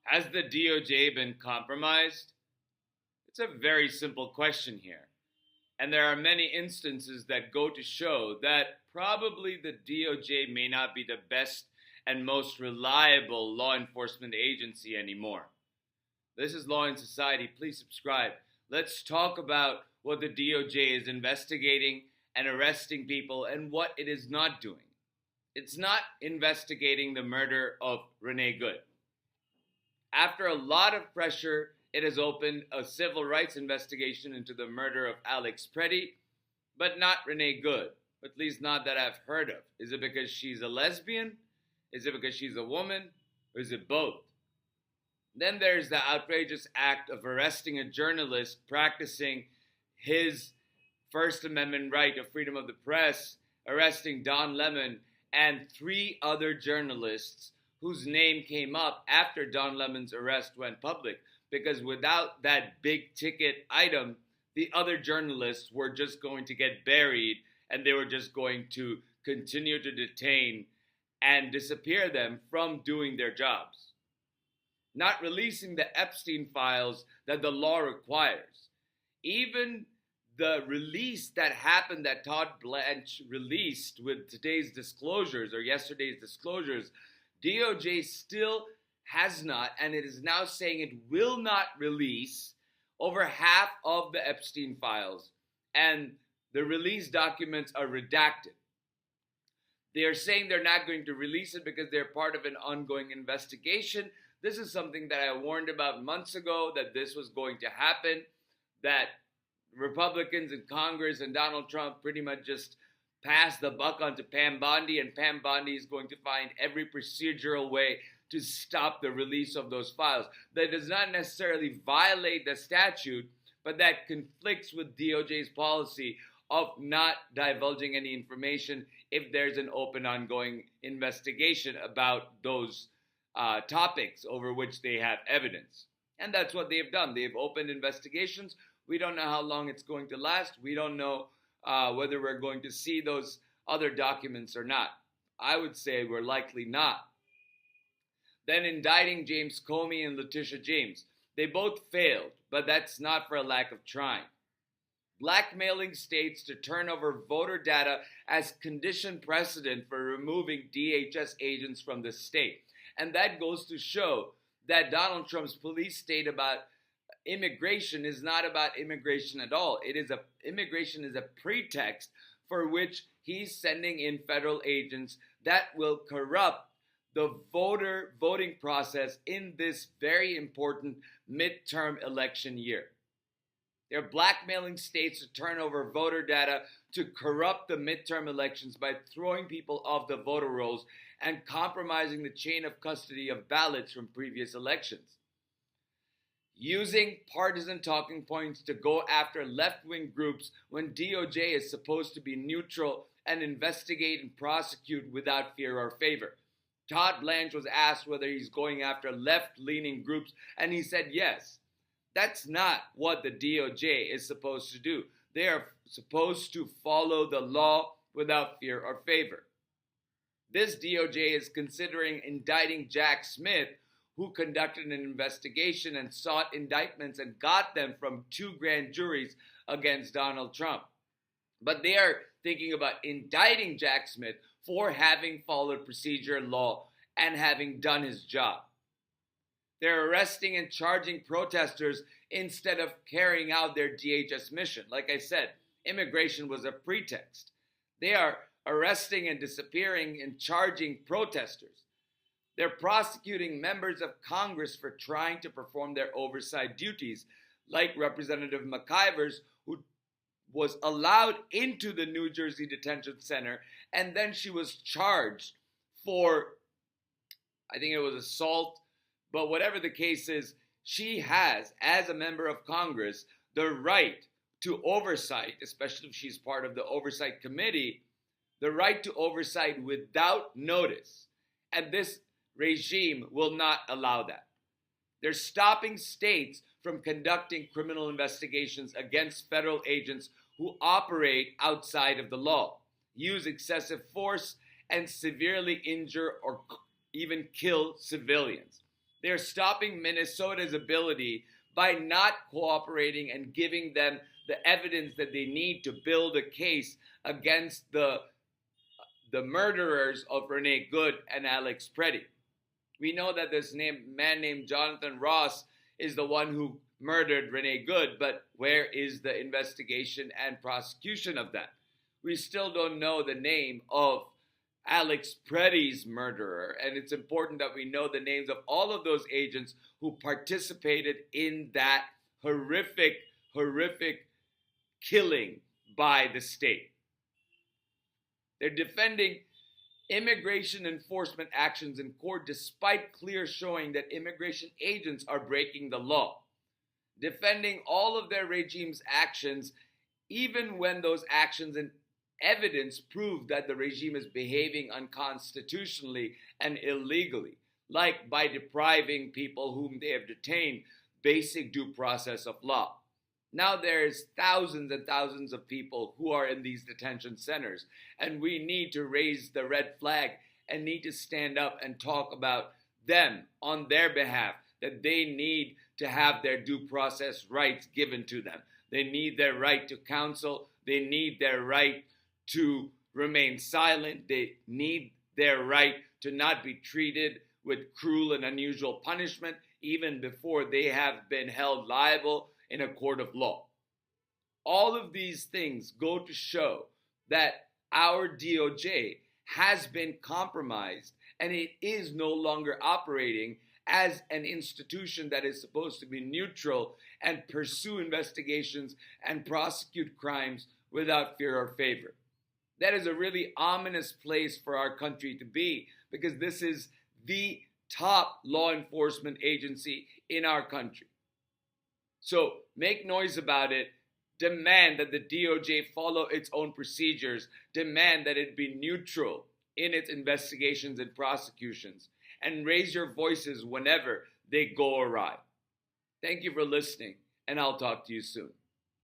Has the DOJ been compromised? It's a very simple question here. And there are many instances that go to show that probably the DOJ may not be the best and most reliable law enforcement agency anymore. This is Law and Society. Please subscribe. Let's talk about what the DOJ is investigating and arresting people and what it is not doing. It's not investigating the murder of Renee Good. After a lot of pressure, it has opened a civil rights investigation into the murder of Alex Preddy, but not Renee Good, at least not that I've heard of. Is it because she's a lesbian? Is it because she's a woman? Or is it both? Then there's the outrageous act of arresting a journalist practicing his First Amendment right of freedom of the press, arresting Don Lemon and 3 other journalists whose name came up after Don Lemon's arrest went public. Because without that big ticket item, the other journalists were just going to get buried and they were just going to continue to detain and disappear them from doing their jobs. Not releasing the Epstein files that the law requires. Even the release that happened that Todd Blanche released with today's disclosures or yesterday's disclosures, DOJ still has not, and it is now saying it will not release over half of the Epstein files, and the release documents are redacted. They are saying they're not going to release it because they're part of an ongoing investigation. This is something that I warned about months ago, that this was going to happen, that Republicans in Congress and Donald Trump pretty much just passed the buck onto Pam Bondi, and Pam Bondi is going to find every procedural way to stop the release of those files. That does not necessarily violate the statute, but that conflicts with DOJ's policy of not divulging any information if there's an open, ongoing investigation about those topics over which they have evidence. And that's what they've done. They've opened investigations. We don't know how long it's going to last. We don't know whether we're going to see those other documents or not. I would say we're likely not. Then indicting James Comey and Letitia James. They both failed, but that's not for a lack of trying. Blackmailing states to turn over voter data as condition precedent for removing DHS agents from the state. And that goes to show that Donald Trump's police state about immigration is not about immigration at all. Immigration is a pretext for which he's sending in federal agents that will corrupt the voting process in this very important midterm election year. They're blackmailing states to turn over voter data to corrupt the midterm elections by throwing people off the voter rolls and compromising the chain of custody of ballots from previous elections. Using partisan talking points to go after left-wing groups when DOJ is supposed to be neutral and investigate and prosecute without fear or favor. Todd Blanche was asked whether he's going after left-leaning groups, and he said yes. That's not what the DOJ is supposed to do. They are supposed to follow the law without fear or favor. This DOJ is considering indicting Jack Smith, who conducted an investigation and sought indictments and got them from 2 grand juries against Donald Trump. But they are thinking about indicting Jack Smith for having followed procedure law and having done his job. They're arresting and charging protesters instead of carrying out their DHS mission. Like I said, immigration was a pretext. They are arresting and disappearing and charging protesters. They're prosecuting members of Congress for trying to perform their oversight duties, like Representative McIvers, who was allowed into the New Jersey Detention Center, and then she was charged for, I think it was assault, but whatever the case is, she has, as a member of Congress, the right to oversight, especially if she's part of the oversight committee, the right to oversight without notice. And this regime will not allow that. They're stopping states from conducting criminal investigations against federal agents who operate outside of the law, use excessive force, and severely injure or even kill civilians. They're stopping Minnesota's ability by not cooperating and giving them the evidence that they need to build a case against the murderers of Renee Good and Alex Preddy. We know that this man named Jonathan Ross is the one who murdered Renee Good, but where is the investigation and prosecution of that? We still don't know the name of Alex Preddy's murderer, and it's important that we know the names of all of those agents who participated in that horrific killing by the state. They're defending immigration enforcement actions in court despite clear showing that immigration agents are breaking the law. Defending all of their regime's actions even when those actions and evidence prove that the regime is behaving unconstitutionally and illegally, like by depriving people whom they have detained basic due process of law. Now there's thousands and thousands of people who are in these detention centers, and we need to raise the red flag and need to stand up and talk about them on their behalf, that they need to have their due process rights given to them. They need their right to counsel. They need their right to remain silent. They need their right to not be treated with cruel and unusual punishment, even before they have been held liable in a court of law. All of these things go to show that our DOJ has been compromised, and it is no longer operating as an institution that is supposed to be neutral and pursue investigations and prosecute crimes without fear or favor. That is a really ominous place for our country to be, because this is the top law enforcement agency in our country. So make noise about it. Demand that the DOJ follow its own procedures. Demand that it be neutral in its investigations and prosecutions. And raise your voices whenever they go awry. Thank you for listening, and I'll talk to you soon.